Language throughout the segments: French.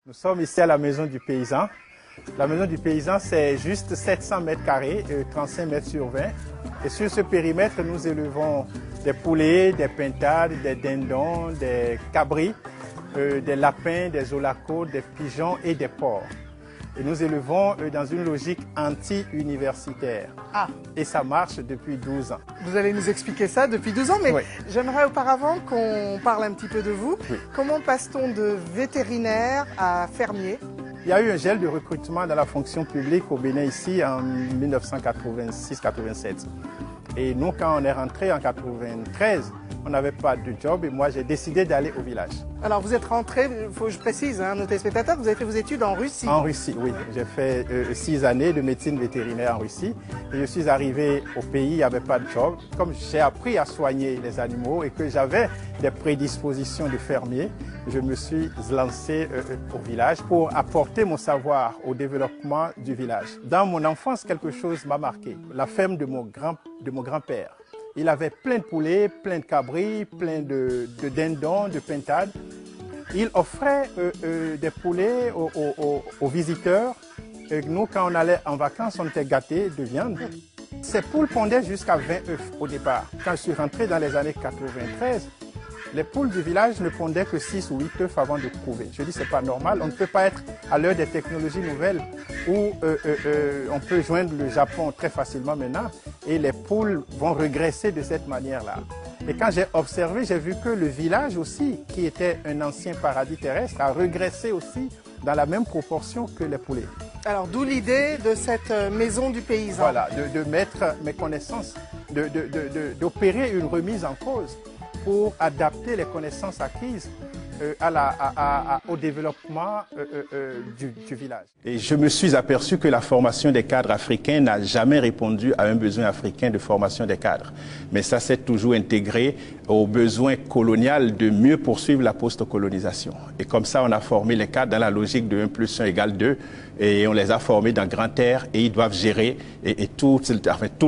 Nous sommes ici à la Maison du Paysan. La Maison du Paysan, c'est juste 700 mètres carrés, 35 mètres sur 20. Et sur ce périmètre, nous élevons des poulets, des pintades, des dindons, des cabris, des lapins, des olacos, des pigeons et des porcs. Et nous élevons dans une logique anti-universitaire. Ah. Et ça marche depuis 12 ans. Vous allez nous expliquer ça depuis 12 ans, mais oui. J'aimerais auparavant qu'on parle un petit peu de vous. Oui. Comment passe-t-on de vétérinaire à fermier? Il y a eu un gel de recrutement dans la fonction publique au Bénin ici en 1986-87. Et nous, quand on est rentré en 93, on n'avait pas de job et moi j'ai décidé d'aller au village. Alors vous êtes rentré, il faut que je précise, nos téléspectateurs, vous avez fait vos études en Russie. En Russie, oui. J'ai fait 6 années de médecine vétérinaire en Russie. Et je suis arrivé au pays, il n'y avait pas de job. Comme j'ai appris à soigner les animaux et que j'avais des prédispositions de fermier, je me suis lancé au village pour apporter mon savoir au développement du village. Dans mon enfance, quelque chose m'a marqué. La ferme de mon grand-père. Il avait plein de poulets, plein de cabris, plein de dindons, de pintades. Il offrait des poulets aux visiteurs. Et nous, quand on allait en vacances, on était gâtés de viande. Ces poules pondaient jusqu'à 20 œufs au départ. Quand je suis rentré dans les années 93, les poules du village ne pondaient que 6 ou 8 œufs avant de couver. Je dis c'est pas normal, on ne peut pas être à l'heure des technologies nouvelles où on peut joindre le Japon très facilement maintenant et les poules vont régresser de cette manière-là. Et quand j'ai observé, j'ai vu que le village aussi, qui était un ancien paradis terrestre, a régressé aussi dans la même proportion que les poulets. Alors d'où l'idée de cette maison du paysan. Voilà, de mettre mes connaissances, d'opérer une remise en cause pour adapter les connaissances acquises au développement du village. Et je me suis aperçu que la formation des cadres africains n'a jamais répondu à un besoin africain de formation des cadres. Mais ça s'est toujours intégré au besoin colonial de mieux poursuivre la post-colonisation. Et comme ça, on a formé les cadres dans la logique de 1 + 1 = 2. Et on les a formés dans grand air et ils doivent gérer tout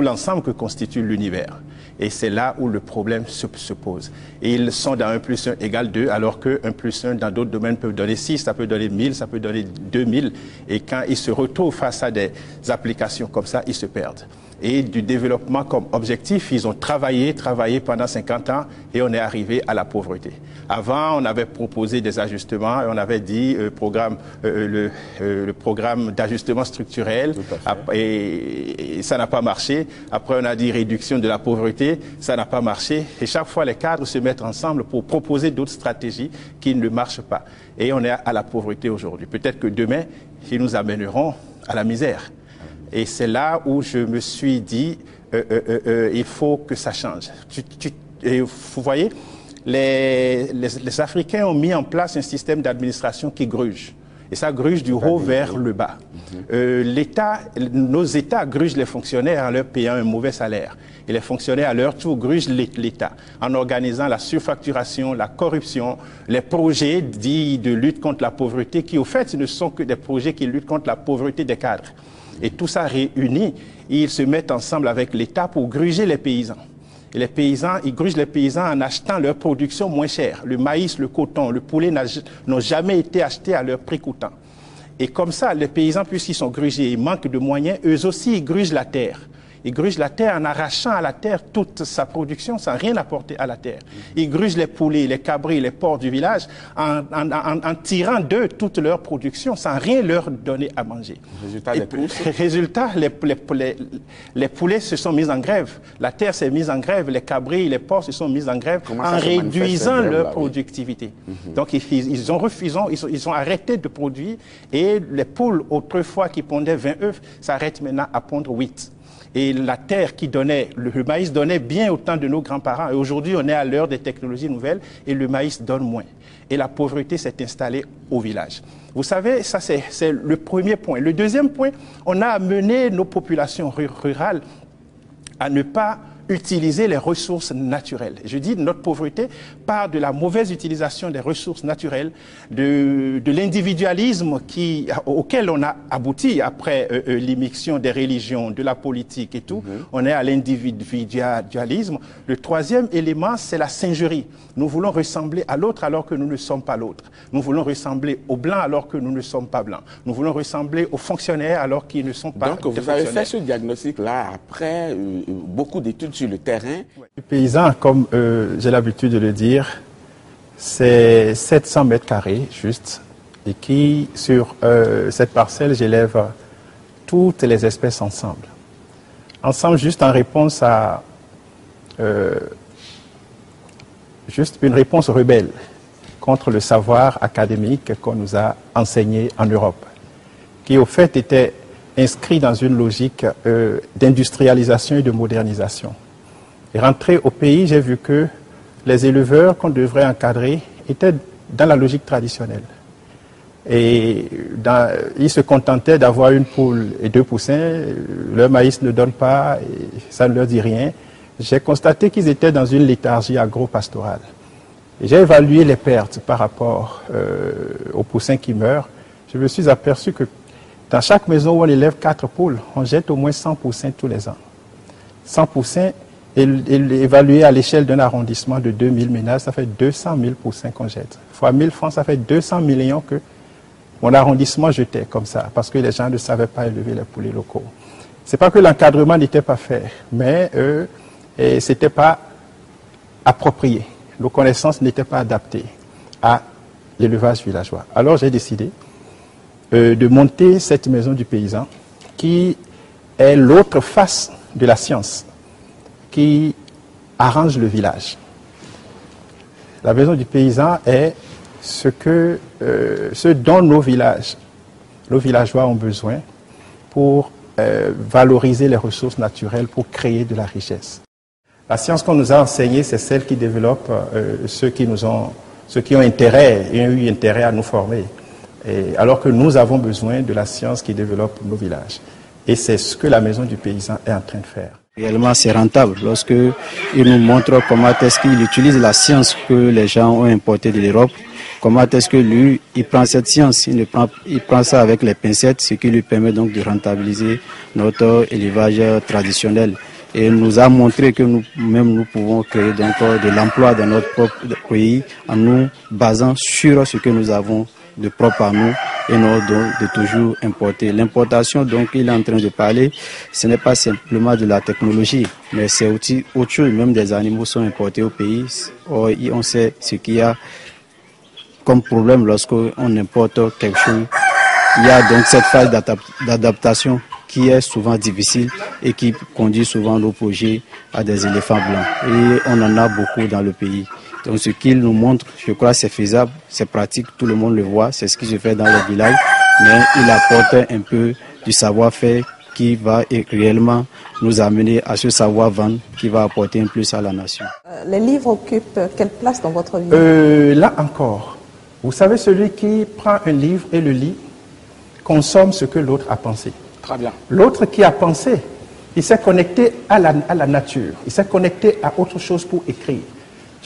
l'ensemble que constitue l'univers. Et c'est là où le problème se pose. Et ils sont dans 1 + 1 = 2, alors que 1 + 1 dans d'autres domaines peut donner 6, ça peut donner 1000, ça peut donner 2000. Et quand ils se retrouvent face à des applications comme ça, ils se perdent. Et du développement comme objectif, ils ont travaillé pendant 50 ans et on est arrivé à la pauvreté. Avant, on avait proposé des ajustements et on avait dit le programme d'ajustement structurel et ça n'a pas marché. Après, on a dit réduction de la pauvreté, ça n'a pas marché. Et chaque fois, les cadres se mettent ensemble pour proposer d'autres stratégies qui ne marchent pas. Et on est à la pauvreté aujourd'hui. Peut-être que demain, ils nous amèneront à la misère. Et c'est là où je me suis dit, il faut que ça change. Et vous voyez, les Africains ont mis en place un système d'administration qui gruge. Et ça gruge du haut vers le bas. Nos États grugent les fonctionnaires en leur payant un mauvais salaire. Et les fonctionnaires, à leur tour, grugent l'État en organisant la surfacturation, la corruption, les projets dits de lutte contre la pauvreté, qui au fait ne sont que des projets qui luttent contre la pauvreté des cadres. Et tout ça réuni, ils se mettent ensemble avec l'État pour gruger les paysans. Et les paysans, ils grugent les paysans en achetant leur production moins chère. Le maïs, le coton, le poulet n'ont jamais été achetés à leur prix coûtant. Et comme ça, les paysans, puisqu'ils sont grugés, ils manquent de moyens, eux aussi, ils grugent la terre. Ils grugent la terre en arrachant à la terre toute sa production sans rien apporter à la terre. Ils grugent les poulets, les cabris, les porcs du village en tirant d'eux toute leur production sans rien leur donner à manger. Résultat, les poulets se sont mis en grève. La terre s'est mise en grève. Les cabris, les porcs se sont mis en grève en réduisant leur productivité. Donc ils ont arrêté de produire et les poules autrefois qui pondaient 20 œufs s'arrêtent maintenant à pondre 8. Et la terre qui donnait, le maïs donnait bien au temps de nos grands-parents. Et aujourd'hui, on est à l'heure des technologies nouvelles et le maïs donne moins. Et la pauvreté s'est installée au village. Vous savez, ça c'est le premier point. Le deuxième point, on a amené nos populations rurales à ne pas utiliser les ressources naturelles. Je dis notre pauvreté part de la mauvaise utilisation des ressources naturelles, de l'individualisme auquel on a abouti après l'immixtion des religions, de la politique et tout. On est à l'individualisme. Le troisième élément, c'est la singerie. Nous voulons ressembler à l'autre alors que nous ne sommes pas l'autre. Nous voulons ressembler aux blancs alors que nous ne sommes pas blancs. Nous voulons ressembler aux fonctionnaires alors qu'ils ne sont pas des fonctionnaires. Donc vous avez fait ce diagnostic-là après beaucoup d'études sur le terrain. Le paysan, comme j'ai l'habitude de le dire, c'est 700 mètres carrés juste, et qui, sur cette parcelle, j'élève toutes les espèces ensemble. Ensemble, juste en réponse à juste une réponse rebelle contre le savoir académique qu'on nous a enseigné en Europe, qui au fait était inscrit dans une logique d'industrialisation et de modernisation. Et rentré au pays, j'ai vu que les éleveurs qu'on devrait encadrer étaient dans la logique traditionnelle. Et ils se contentaient d'avoir une poule et 2 poussins, leur maïs ne donne pas, et ça ne leur dit rien. J'ai constaté qu'ils étaient dans une léthargie agro-pastorale. Et j'ai évalué les pertes par rapport aux poussins qui meurent. Je me suis aperçu que dans chaque maison où on élève 4 poules, on jette au moins 100 poussins tous les ans. 100 poussins, évalués à l'échelle d'un arrondissement de 2000 ménages, ça fait 200 000 poussins qu'on jette. Fois 1000 francs, ça fait 200 millions que mon arrondissement jetait comme ça, parce que les gens ne savaient pas élever les poulets locaux. Ce n'est pas que l'encadrement n'était pas fait, mais ce n'était pas approprié. Nos connaissances n'étaient pas adaptées à l'élevage villageois. Alors j'ai décidé de monter cette maison du paysan, qui est l'autre face de la science, qui arrange le village. La maison du paysan est ce dont nos villageois ont besoin pour valoriser les ressources naturelles, pour créer de la richesse. La science qu'on nous a enseignée, c'est celle qui développe ceux qui ont intérêt et ont eu intérêt à nous former. Alors que nous avons besoin de la science qui développe nos villages. Et c'est ce que la maison du paysan est en train de faire. Réellement, c'est rentable lorsqu'il nous montre comment est-ce qu'il utilise la science que les gens ont importée de l'Europe. Comment est-ce que lui, il prend cette science, il prend ça avec les pincettes, ce qui lui permet donc de rentabiliser notre élevage traditionnel. Et nous a montré que nous pouvons créer donc de l'emploi dans notre propre pays en nous basant sur ce que nous avons de propre à nous et non donc de toujours importer. L'importation, donc, il est en train de parler, ce n'est pas simplement de la technologie, mais c'est aussi autre chose. Même des animaux sont importés au pays. Or, on sait ce qu'il y a comme problème lorsqu'on importe quelque chose. Il y a donc cette phase d'adaptation qui est souvent difficile et qui conduit souvent nos projets à des éléphants blancs. Et on en a beaucoup dans le pays. Donc ce qu'il nous montre, je crois, c'est faisable, c'est pratique, tout le monde le voit, c'est ce qui se fait dans les villages, mais il apporte un peu du savoir-faire qui va réellement nous amener à ce savoir-vendre qui va apporter un plus à la nation. Les livres occupent quelle place dans votre vie? Là encore, vous savez, celui qui prend un livre et le lit, consomme ce que l'autre a pensé. Très bien. L'autre qui a pensé, il s'est connecté à la nature, il s'est connecté à autre chose pour écrire.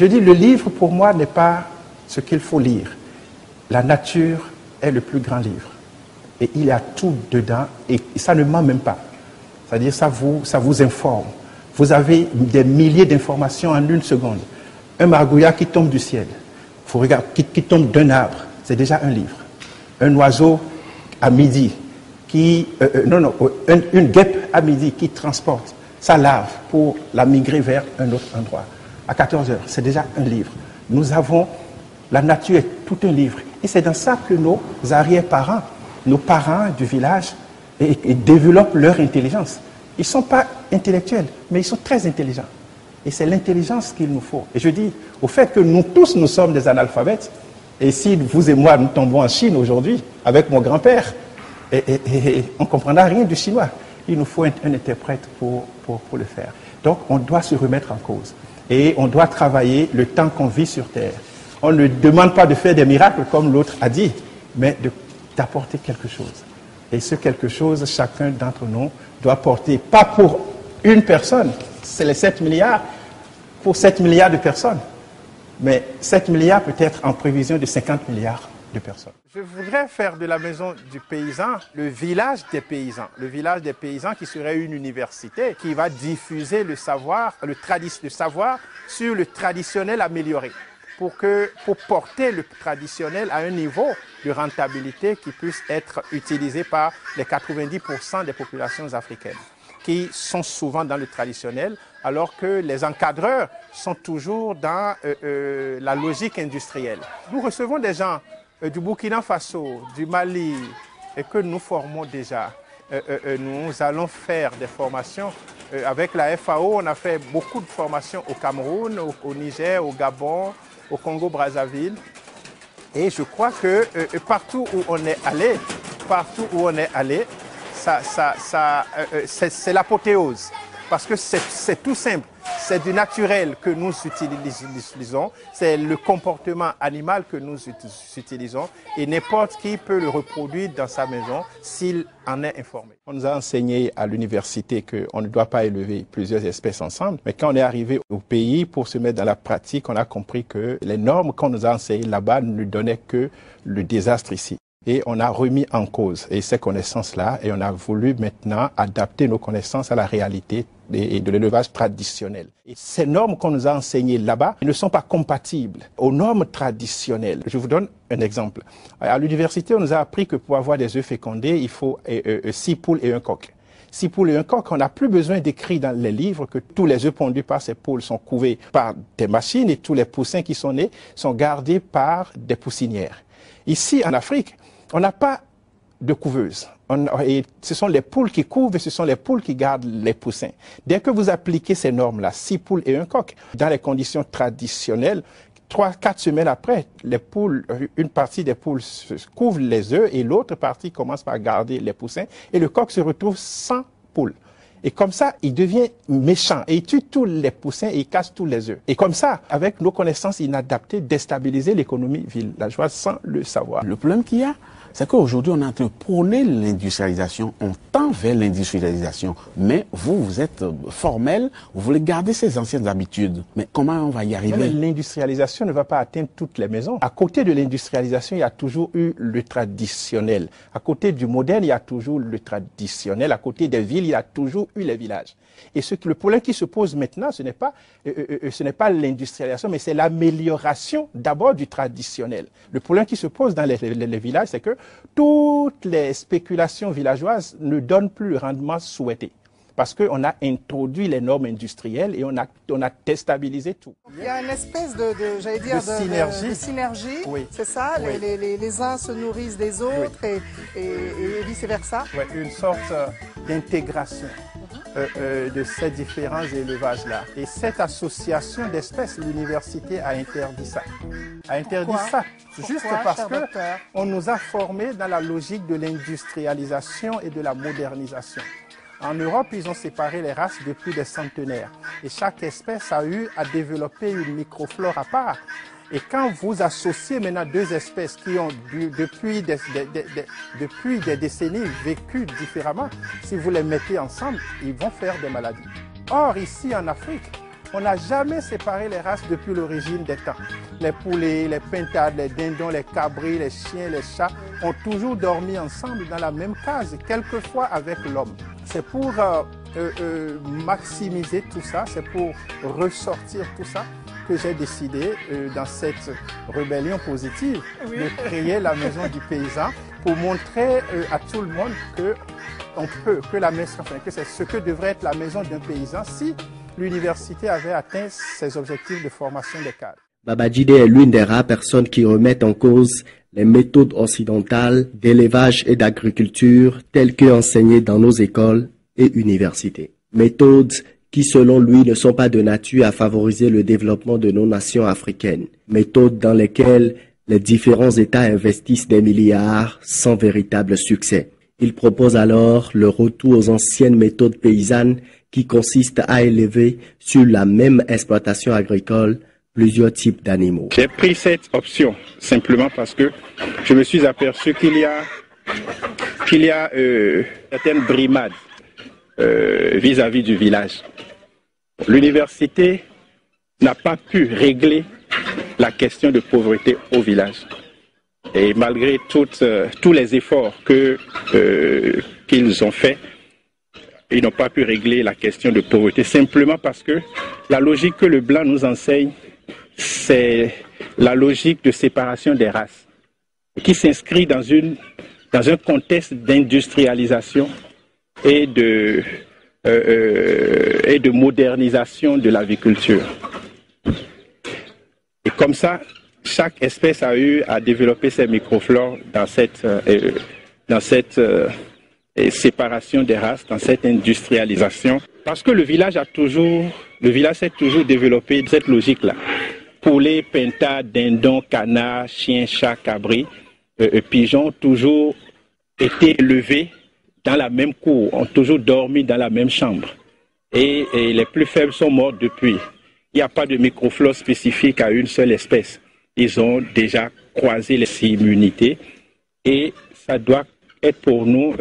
Je dis, le livre, pour moi, n'est pas ce qu'il faut lire. La nature est le plus grand livre. Et il y a tout dedans, et ça ne ment même pas. C'est-à-dire, ça vous informe. Vous avez des milliers d'informations en une seconde. Un margouillat qui tombe du ciel, qui tombe d'un arbre, c'est déjà un livre. Un oiseau à midi, une guêpe à midi qui transporte sa larve pour la migrer vers un autre endroit. À 14 heures, c'est déjà un livre. Nous avons, la nature est tout un livre. Et c'est dans ça que nos arrière-parents, nos parents du village, et développent leur intelligence. Ils ne sont pas intellectuels, mais ils sont très intelligents. Et c'est l'intelligence qu'il nous faut. Et je dis, au fait que nous tous, nous sommes des analphabètes, et si vous et moi, nous tombons en Chine aujourd'hui, avec mon grand-père, et on ne comprendra rien du chinois. Il nous faut un interprète pour le faire. Donc, on doit se remettre en cause. Et on doit travailler le temps qu'on vit sur Terre. On ne demande pas de faire des miracles, comme l'autre a dit, mais d'apporter quelque chose. Et ce quelque chose, chacun d'entre nous doit porter, pas pour une personne. C'est les 7 milliards pour 7 milliards de personnes. Mais 7 milliards peut être en prévision de 50 milliards de personnes. Je voudrais faire de la maison du paysan le village des paysans. Le village des paysans qui serait une université qui va diffuser le savoir, le savoir sur le traditionnel amélioré. Pour porter le traditionnel à un niveau de rentabilité qui puisse être utilisé par les 90% des populations africaines, qui sont souvent dans le traditionnel, alors que les encadreurs sont toujours dans la logique industrielle. Nous recevons des gens du Burkina Faso, du Mali, et que nous formons déjà. Nous allons faire des formations avec la FAO. On a fait beaucoup de formations au Cameroun, au Niger, au Gabon, au Congo-Brazzaville. Et je crois que partout où on est allé, c'est l'apothéose. Parce que c'est tout simple. C'est du naturel que nous utilisons. C'est le comportement animal que nous utilisons. Et n'importe qui peut le reproduire dans sa maison s'il en est informé. On nous a enseigné à l'université qu'on ne doit pas élever plusieurs espèces ensemble. Mais quand on est arrivé au pays pour se mettre dans la pratique, on a compris que les normes qu'on nous a enseignées là-bas ne donnaient que le désastre ici. Et on a remis en cause ces connaissances-là et on a voulu maintenant adapter nos connaissances à la réalité et de l'élevage traditionnel. Et ces normes qu'on nous a enseignées là-bas ne sont pas compatibles aux normes traditionnelles. Je vous donne un exemple. À l'université, on nous a appris que pour avoir des œufs fécondés, il faut 6 poules et un coq. 6 poules et un coq, on n'a plus besoin d'écrire dans les livres que tous les œufs pondus par ces poules sont couvés par des machines et tous les poussins qui sont nés sont gardés par des poussinières. Ici, en Afrique, on n'a pas de couveuse. Et ce sont les poules qui couvent et ce sont les poules qui gardent les poussins. Dès que vous appliquez ces normes-là, 6 poules et un coq, dans les conditions traditionnelles, 3-4 semaines après, les poules, une partie des poules couvre les œufs et l'autre partie commence par garder les poussins et le coq se retrouve sans poules. Et comme ça, il devient méchant et il tue tous les poussins et il casse tous les œufs. Et comme ça, avec nos connaissances inadaptées, déstabiliser l'économie villageoise sans le savoir. Le problème qu'il y a, c'est qu'aujourd'hui, on est en train de prôner l'industrialisation, on tend vers l'industrialisation. Mais vous êtes formel, vous voulez garder ces anciennes habitudes. Mais comment on va y arriver? L'industrialisation ne va pas atteindre toutes les maisons. À côté de l'industrialisation, il y a toujours eu le traditionnel. À côté du moderne, il y a toujours le traditionnel. À côté des villes, il y a toujours eu les villages. Et le problème qui se pose maintenant, ce n'est pas l'industrialisation, mais c'est l'amélioration d'abord du traditionnel. Le problème qui se pose dans les villages, c'est que toutes les spéculations villageoises ne donnent plus le rendement souhaité. Parce qu'on a introduit les normes industrielles et on a déstabilisé tout. Il y a une espèce de synergie, oui. C'est ça, oui. Les uns se nourrissent des autres, oui. et vice-versa. Oui, une sorte d'intégration de ces différents élevages-là. Et cette association d'espèces, l'université a interdit ça. Juste parce qu'on nous a formés dans la logique de l'industrialisation et de la modernisation. En Europe, ils ont séparé les races depuis des centenaires. Et chaque espèce a eu à développer une microflore à part. Et quand vous associez maintenant deux espèces qui ont depuis des décennies vécu différemment, si vous les mettez ensemble, ils vont faire des maladies. Or, ici en Afrique, on n'a jamais séparé les races depuis l'origine des temps. Les poulets, les pintades, les dindons, les cabris, les chiens, les chats ont toujours dormi ensemble dans la même case, quelquefois avec l'homme. C'est pour maximiser tout ça, c'est pour ressortir tout ça que j'ai décidé, dans cette rébellion positive, de créer la maison du paysan pour montrer à tout le monde que c'est ce que devrait être la maison d'un paysan si l'université avait atteint ses objectifs de formation des cadres. Babajide est l'une des rares personnes qui remettent en cause les méthodes occidentales d'élevage et d'agriculture telles qu'enseignées dans nos écoles et universités. Méthodes qui, selon lui, ne sont pas de nature à favoriser le développement de nos nations africaines. Méthodes dans lesquelles les différents États investissent des milliards sans véritable succès. Il propose alors le retour aux anciennes méthodes paysannes qui consistent à élever sur la même exploitation agricole plusieurs types d'animaux. J'ai pris cette option simplement parce que je me suis aperçu qu'il y a certaines brimades vis-à-vis du village. L'université n'a pas pu régler la question de pauvreté au village. Et malgré tous les efforts qu'ils ont faits, ils n'ont pas pu régler la question de pauvreté, simplement parce que la logique que le blanc nous enseigne, c'est la logique de séparation des races, qui s'inscrit dans un contexte d'industrialisation et de modernisation de l'agriculture. Et comme ça, chaque espèce a eu à développer ses microflores dans cette séparation des races, dans cette industrialisation. Parce que le village s'est toujours développé de cette logique-là. Poulets, pintas, dindons, canards, chiens, chats, cabris, pigeons ont toujours été élevés dans la même cour, ont toujours dormi dans la même chambre. Et les plus faibles sont morts depuis. Il n'y a pas de microflore spécifique à une seule espèce. Ils ont déjà croisé les immunités et ça doit être pour nous,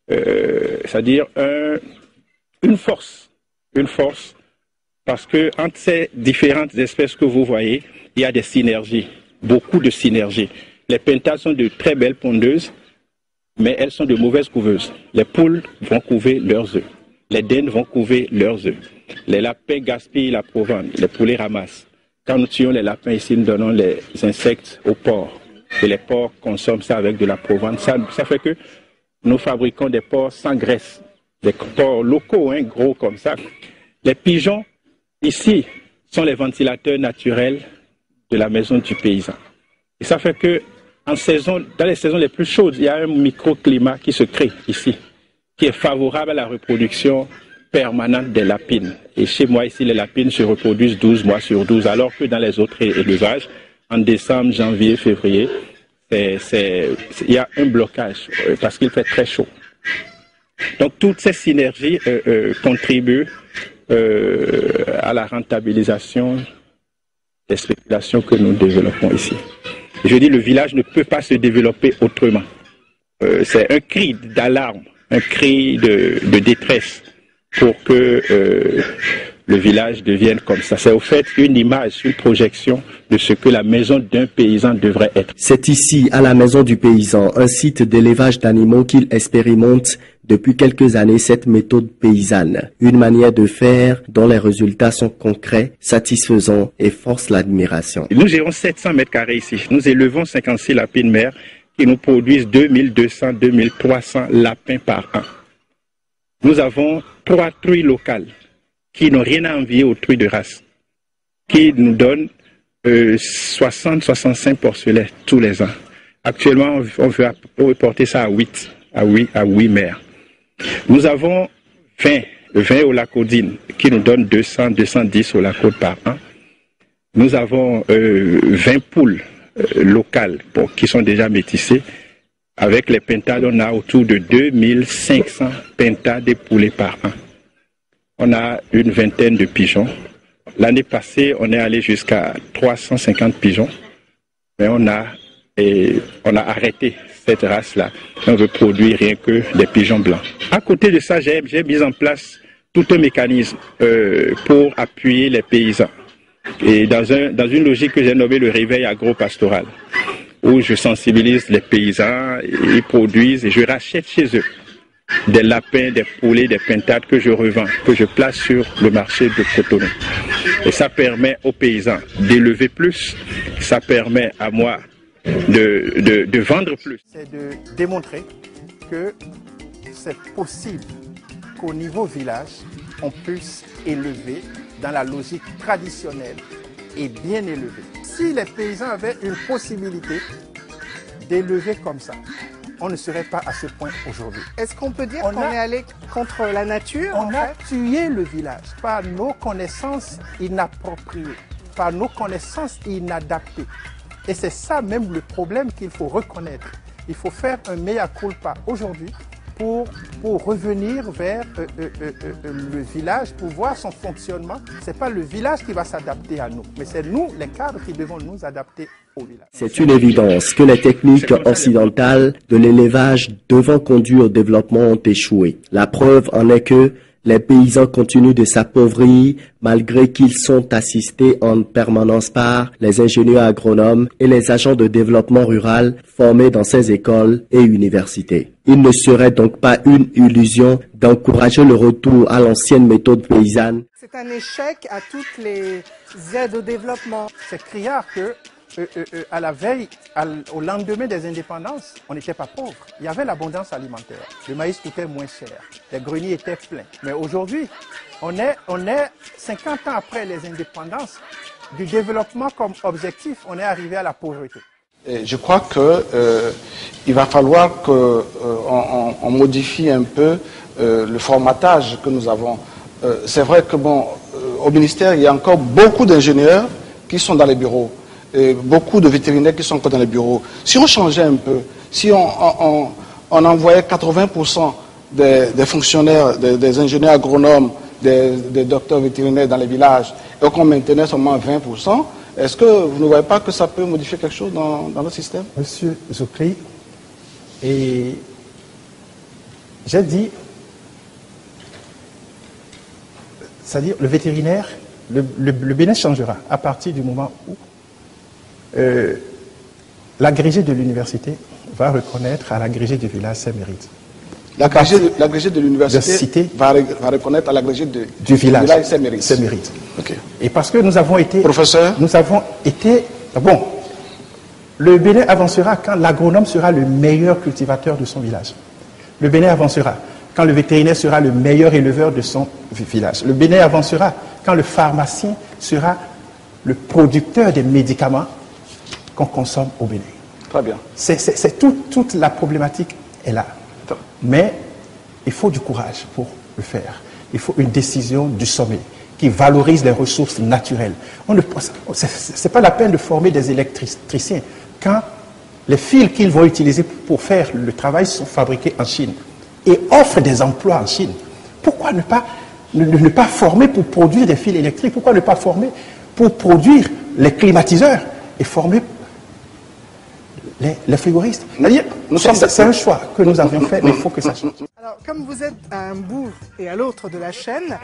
c'est-à-dire une force, parce que entre ces différentes espèces que vous voyez, il y a des synergies, beaucoup de synergies. Les pintas sont de très belles pondeuses, mais elles sont de mauvaises couveuses. Les poules vont couver leurs œufs, les dindes vont couver leurs œufs, les lapins gaspillent la provende, les poulets ramassent. Quand nous tuons les lapins ici, nous donnons les insectes aux porcs. Et les porcs consomment ça avec de la provende. Ça fait que nous fabriquons des porcs sans graisse. Des porcs locaux, gros comme ça. Les pigeons, ici, sont les ventilateurs naturels de la maison du paysan. Et ça fait que dans les saisons les plus chaudes, il y a un microclimat qui se crée ici, qui est favorable à la reproduction permanente des lapines. Et chez moi ici, les lapines se reproduisent 12 mois sur 12, alors que dans les autres élevages, en décembre, janvier, février, il y a un blocage parce qu'il fait très chaud. Donc toutes ces synergies contribuent à la rentabilisation des spéculations que nous développons ici. Je dis le village ne peut pas se développer autrement. C'est un cri d'alarme, un cri de détresse pour que le village devienne comme ça. C'est au fait une image, une projection de ce que la maison d'un paysan devrait être. C'est ici, à la maison du paysan, un site d'élevage d'animaux qu'il expérimente depuis quelques années cette méthode paysanne. Une manière de faire dont les résultats sont concrets, satisfaisants et forcent l'admiration. Nous gérons 700 mètres carrés ici. Nous élevons 56 lapines mères qui nous produisent 2200, 2300 lapins par an. Nous avons 3 truies locales qui n'ont rien à envier aux truies de race, qui nous donnent 60-65 porcelets tous les ans. Actuellement, on veut porter ça à 8 mères. Nous avons 20 holacodines qui nous donnent 200-210 holacaudes par an. Nous avons 20 poules locales qui sont déjà métissées. Avec les pintas, on a autour de 2500 pintas des poulets par an. On a une vingtaine de pigeons. L'année passée, on est allé jusqu'à 350 pigeons. Mais on a arrêté cette race-là. On veut produire rien que des pigeons blancs. À côté de ça, j'ai mis en place tout un mécanisme pour appuyer les paysans. Et dans une logique que j'ai nommée le réveil agro-pastoral, où je sensibilise les paysans, ils produisent et je rachète chez eux des lapins, des poulets, des pintades que je revends, que je place sur le marché de Cotonou. Et ça permet aux paysans d'élever plus, ça permet à moi de vendre plus. C'est de démontrer que c'est possible qu'au niveau village, on puisse élever dans la logique traditionnelle et bien élever. Si les paysans avaient une possibilité d'élever comme ça, on ne serait pas à ce point aujourd'hui. Est-ce qu'on peut dire qu'on est allé contre la nature? On a tué le village par nos connaissances inappropriées, par nos connaissances inadaptées. Et c'est ça même le problème qu'il faut reconnaître. Il faut faire un mea culpa aujourd'hui pour revenir vers le village, pour voir son fonctionnement. Ce n'est pas le village qui va s'adapter à nous, mais c'est nous, les cadres, qui devons nous adapter au village. C'est une évidence que les techniques occidentales de l'élevage devant conduire au développement ont échoué. La preuve en est que les paysans continuent de s'appauvrir malgré qu'ils sont assistés en permanence par les ingénieurs agronomes et les agents de développement rural formés dans ces écoles et universités. Il ne serait donc pas une illusion d'encourager le retour à l'ancienne méthode paysanne. C'est un échec à toutes les aides au développement. C'est criard que à la veille, au lendemain des indépendances, on n'était pas pauvre. Il y avait l'abondance alimentaire. Le maïs coûtait moins cher. Les greniers étaient pleins. Mais aujourd'hui, on est 50 ans après les indépendances, du développement comme objectif, on est arrivé à la pauvreté. Et je crois qu'il va falloir qu'on modifie un peu le formatage que nous avons. C'est vrai que au ministère, il y a encore beaucoup d'ingénieurs qui sont dans les bureaux. Et beaucoup de vétérinaires qui sont encore dans les bureaux. Si on changeait un peu, si on envoyait 80% des fonctionnaires, des ingénieurs agronomes, des docteurs vétérinaires dans les villages, et qu'on maintenait seulement 20%, est-ce que vous ne voyez pas que ça peut modifier quelque chose dans le système? Monsieur Zoukri, et j'ai dit, c'est-à-dire le vétérinaire, le Bénin changera à partir du moment où l'agrégé de l'université va reconnaître à l'agrégé du village ses mérites. L'agrégé de l'université va reconnaître à l'agrégé du village ses mérites. Okay. Et parce que nous avons été... Professeur? Nous avons été... Bon, le Bénin avancera quand l'agronome sera le meilleur cultivateur de son village. Le Bénin avancera quand le vétérinaire sera le meilleur éleveur de son village. Le Bénin avancera quand le pharmacien sera le producteur des médicaments qu'on consomme au Bénin. Très bien. C'est toute la problématique est là. Mais il faut du courage pour le faire. Il faut une décision du sommet qui valorise les ressources naturelles. Ce n'est pas la peine de former des électriciens quand les fils qu'ils vont utiliser pour faire le travail sont fabriqués en Chine et offrent des emplois en Chine. Pourquoi ne pas former pour produire des fils électriques? Pourquoi ne pas former pour produire les climatiseurs et former les frigoristes? C'est un choix que nous avions fait, mais il faut que ça change. Alors, comme vous êtes à un bout et à l'autre de la chaîne,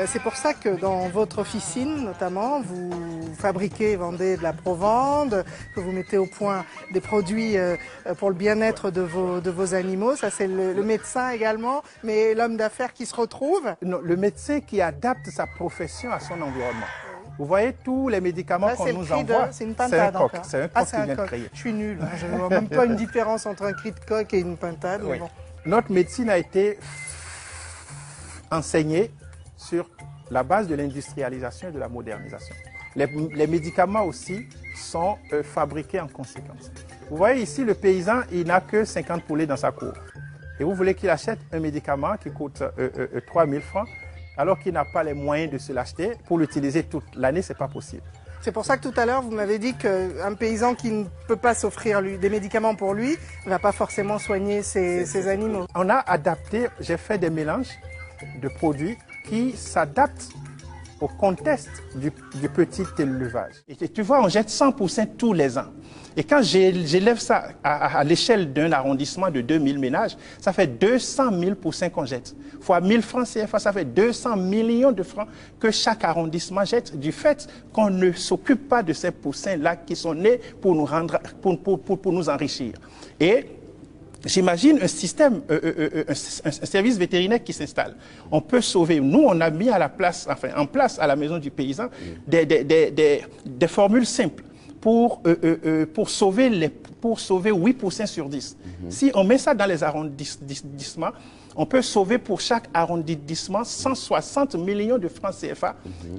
c'est pour ça que dans votre officine, notamment, vous fabriquez et vendez de la provende, que vous mettez au point des produits pour le bien-être de vos animaux. Ça, c'est le médecin également, mais l'homme d'affaires qui se retrouve. Non, le médecin qui adapte sa profession à son environnement. Vous voyez tous les médicaments qu'on nous envoie. C'est une pintade. C'est un coq qui vient de créer. Je suis nul. Je ne vois même pas une différence entre un cri de coq et une pintade. Oui. Bon. Notre médecine a été enseignée sur la base de l'industrialisation et de la modernisation. Les médicaments aussi sont fabriqués en conséquence. Vous voyez ici, le paysan, il n'a que 50 poulets dans sa cour. Et vous voulez qu'il achète un médicament qui coûte 3 000 francs, alors qu'il n'a pas les moyens de se l'acheter. Pour l'utiliser toute l'année, ce n'est pas possible. C'est pour ça que tout à l'heure, vous m'avez dit qu'un paysan qui ne peut pas s'offrir des médicaments pour lui ne va pas forcément soigner ses animaux. On a adapté, j'ai fait des mélanges de produits qui s'adaptent au contexte du petit élevage. Et tu vois, on jette 100% tous les ans. Et quand j'élève ça à l'échelle d'un arrondissement de 2000 ménages, ça fait 200 000 poussins qu'on jette. Fois 1000 francs CFA, ça fait 200 millions de francs que chaque arrondissement jette du fait qu'on ne s'occupe pas de ces poussins-là qui sont nés pour nous pour nous enrichir. Et j'imagine un système, un service vétérinaire qui s'installe. On peut sauver. Nous, on a mis en place à la maison du paysan des formules simples pour sauver 8% sur 10. Si on met ça dans les arrondissements, on peut sauver pour chaque arrondissement 160 millions de francs CFA.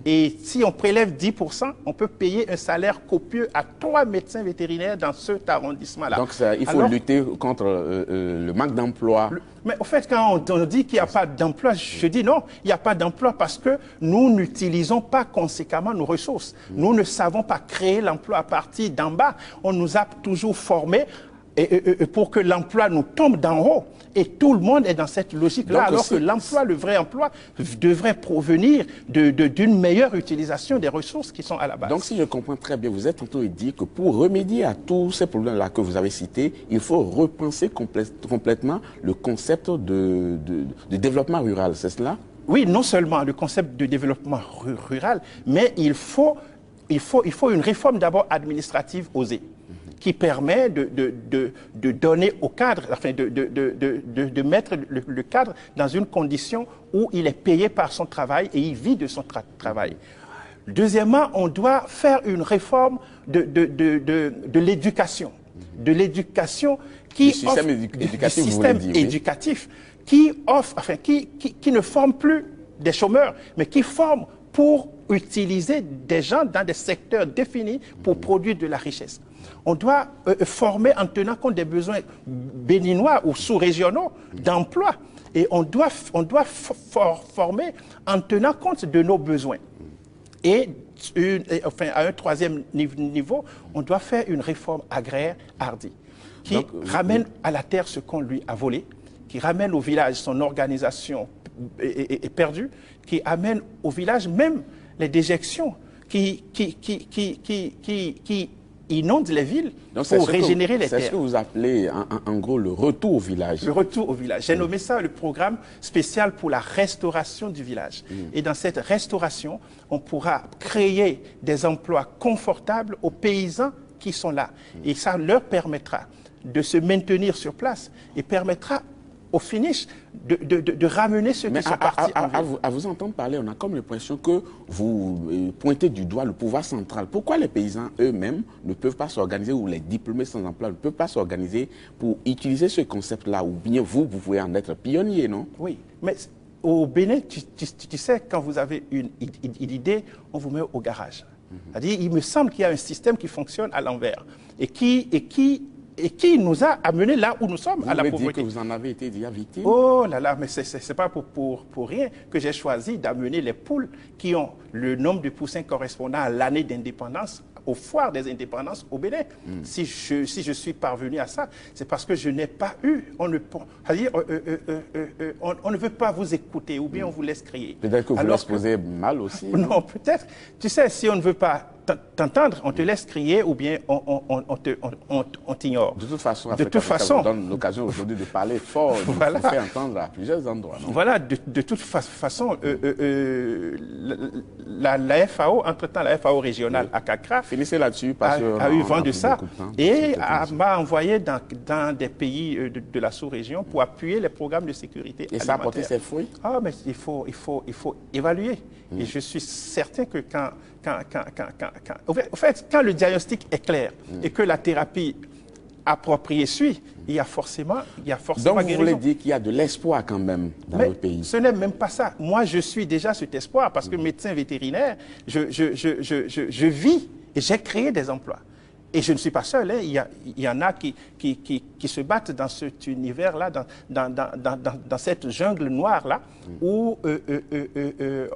Et si on prélève 10%, on peut payer un salaire copieux à 3 médecins vétérinaires dans cet arrondissement-là. Donc il faut lutter contre le manque d'emploi. Mais au fait, quand on dit qu'il n'y a pas d'emploi, je dis non, il n'y a pas d'emploi parce que nous n'utilisons pas conséquemment nos ressources. Nous ne savons pas créer l'emploi à partir d'en bas. On nous a toujours formés et pour que l'emploi nous tombe d'en haut. Et tout le monde est dans cette logique-là, alors que l'emploi, le vrai emploi, devrait provenir d'une meilleure utilisation des ressources qui sont à la base. Donc si je comprends très bien, vous êtes en train de dire que pour remédier à tous ces problèmes-là que vous avez cités, il faut repenser complètement le concept de développement rural, c'est cela? Oui, non seulement le concept de développement rural, mais il faut une réforme d'abord administrative osée, qui permet de donner au cadre, enfin de mettre le cadre dans une condition où il est payé par son travail et il vit de son travail. Deuxièmement, on doit faire une réforme de l'éducation. De l'éducation qui offre... Du système éducatif qui offre, enfin, qui ne forme plus des chômeurs, mais qui forme pour utiliser des gens dans des secteurs définis pour produire de la richesse. On doit former en tenant compte des besoins béninois ou sous-régionaux d'emploi. Et on doit former en tenant compte de nos besoins. Et enfin, à un troisième niveau, on doit faire une réforme agraire hardie qui ramène à la terre ce qu'on lui a volé, qui ramène au village son organisation est perdue, qui amène au village même les déjections qui inondent les villes pour régénérer les terres. C'est ce que vous appelez en gros le retour au village. Le retour au village. J'ai nommé ça le programme spécial pour la restauration du village. Et dans cette restauration, on pourra créer des emplois confortables aux paysans qui sont là. Et ça leur permettra de se maintenir sur place et permettra au finish de ramener ceux qui sont partis en ville. À vous entendre parler, on a comme l'impression que vous pointez du doigt le pouvoir central. Pourquoi les paysans eux-mêmes ne peuvent pas s'organiser, ou les diplômés sans emploi ne peuvent pas s'organiser pour utiliser ce concept-là? Ou bien vous pouvez en être pionnier, non? Oui, mais au Bénin, tu sais, quand vous avez une idée, on vous met au garage. C'est-à-dire, il me semble qu'il y a un système qui fonctionne à l'envers et qui nous a amenés là où nous sommes, à la pauvreté. Vous dire que vous en avez été déjà victime? Oh là là, mais c'est pas pour rien que j'ai choisi d'amener les poules qui ont le nombre de poussins correspondant à l'année d'indépendance aux foires des indépendances au Bénin. Si je suis parvenu à ça, c'est parce que je n'ai pas eu, on ne veut pas vous écouter, ou bien on vous laisse crier. Peut-être que vous l'exposez mal aussi. Non, peut-être. Tu sais, si on ne veut pas t'entendre, on te laisse crier, ou bien on t'ignore. De toute façon, ça vous donne l'occasion aujourd'hui de parler fort, de vous faire entendre à plusieurs endroits. Non? Voilà, de toute façon, la FAO, entre-temps la FAO régionale à Accra, finissez là-dessus, parce a eu vent de ça et m'a envoyé dans des pays de la sous-région pour appuyer les programmes de sécurité alimentaire. Et ça a porté ses fruits? Ah, mais il faut évaluer. Et je suis certain que quand le diagnostic est clair et que la thérapie appropriée suit, il y a forcément Donc vous voulez dire qu'il y a de l'espoir quand même dans le pays? Ce n'est même pas ça. Moi, je suis déjà cet espoir parce que médecin vétérinaire, je vis et j'ai créé des emplois. Et je ne suis pas seul. Hein. Il y en a qui se battent dans cet univers-là, dans cette jungle noire-là, où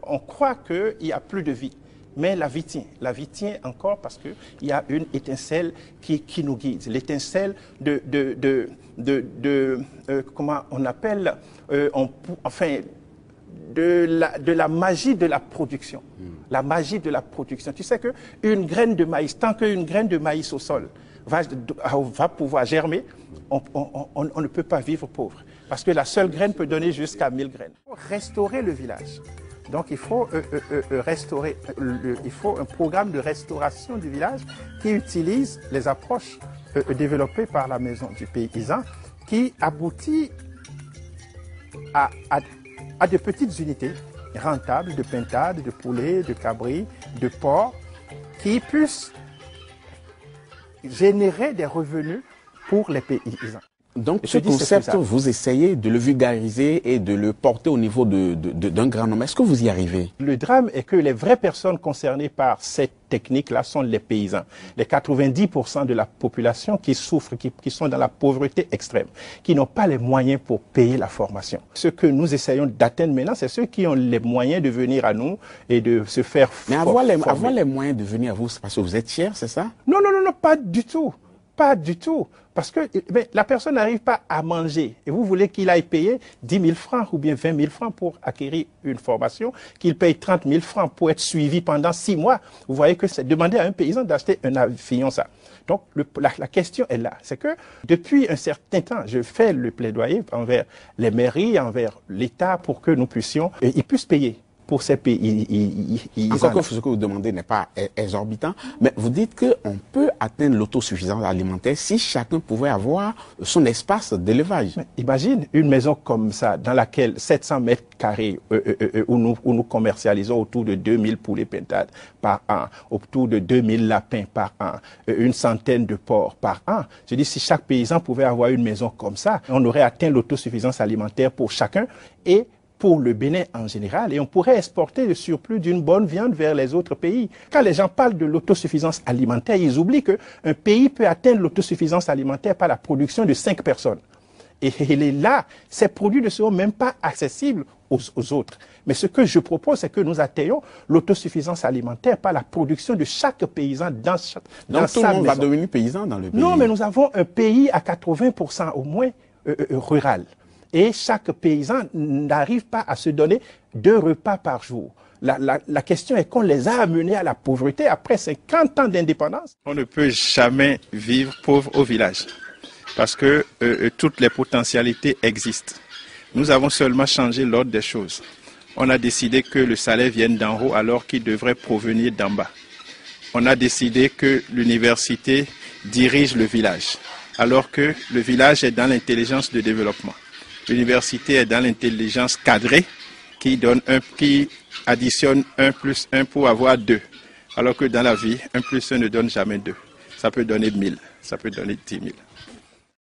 on croit qu'il n'y a plus de vie. Mais la vie tient encore parce qu'il y a une étincelle qui nous guide. L'étincelle comment on appelle, de la magie de la production. La magie de la production. Tu sais qu'une graine de maïs, tant qu'une graine de maïs au sol va pouvoir germer, on ne peut pas vivre pauvre. Parce que la seule graine peut donner jusqu'à 1000 graines. Pour restaurer le village, donc il faut il faut un programme de restauration du village qui utilise les approches développées par la Maison du Paysan, qui aboutit à de petites unités rentables de pintade, de poulet, de cabri, de porc, qui puissent générer des revenus pour les paysans. Donc ce concept, vous essayez de le vulgariser et de le porter au niveau d'un grand nombre. Est-ce que vous y arrivez? Le drame est que les vraies personnes concernées par cette technique-là sont les paysans. Les 90% de la population qui souffrent, qui sont dans la pauvreté extrême, qui n'ont pas les moyens pour payer la formation. Ce que nous essayons d'atteindre maintenant, c'est ceux qui ont les moyens de venir à nous et de se faire former. Mais avoir les moyens de venir à vous, c'est parce que vous êtes cher, c'est ça? Non, pas du tout. Pas du tout. Parce que la personne n'arrive pas à manger. Et vous voulez qu'il aille payer 10 000 francs ou bien 20 000 francs pour acquérir une formation, qu'il paye 30 000 francs pour être suivi pendant 6 mois. Vous voyez que c'est demander à un paysan d'acheter un avion, ça. Donc, la question est là. C'est que depuis un certain temps, je fais le plaidoyer envers les mairies, envers l'État pour que nous puissions, ils puissent payer pour ces pays. Encore que ce que vous demandez n'est pas exorbitant, mais vous dites qu'on peut atteindre l'autosuffisance alimentaire si chacun pouvait avoir son espace d'élevage. Imagine une maison comme ça, dans laquelle 700 mètres carrés, où nous commercialisons autour de 2000 poulets pintades par an, autour de 2000 lapins par an, une centaine de porcs par an. Je dis, si chaque paysan pouvait avoir une maison comme ça, on aurait atteint l'autosuffisance alimentaire pour chacun et pour le Bénin en général, et on pourrait exporter le surplus d'une bonne viande vers les autres pays. Quand les gens parlent de l'autosuffisance alimentaire, ils oublient qu'un pays peut atteindre l'autosuffisance alimentaire par la production de 5 personnes. Et là, ces produits ne seront même pas accessibles aux autres. Mais ce que je propose, c'est que nous atteignons l'autosuffisance alimentaire par la production de chaque paysan dans sa maison. Donc tout le monde va devenir paysan dans le pays? Non, mais nous avons un pays à 80% au moins rural. Et chaque paysan n'arrive pas à se donner 2 repas par jour. La question est qu'on les a amenés à la pauvreté après 50 ans d'indépendance. On ne peut jamais vivre pauvre au village parce que toutes les potentialités existent. Nous avons seulement changé l'ordre des choses. On a décidé que le salaire vienne d'en haut alors qu'il devrait provenir d'en bas. On a décidé que l'université dirige le village alors que le village est dans l'intelligence de développement. L'université est dans l'intelligence cadrée qui additionne 1 plus 1 pour avoir 2. Alors que dans la vie, 1 plus 1 ne donne jamais 2. Ça peut donner 1000, ça peut donner 10 000.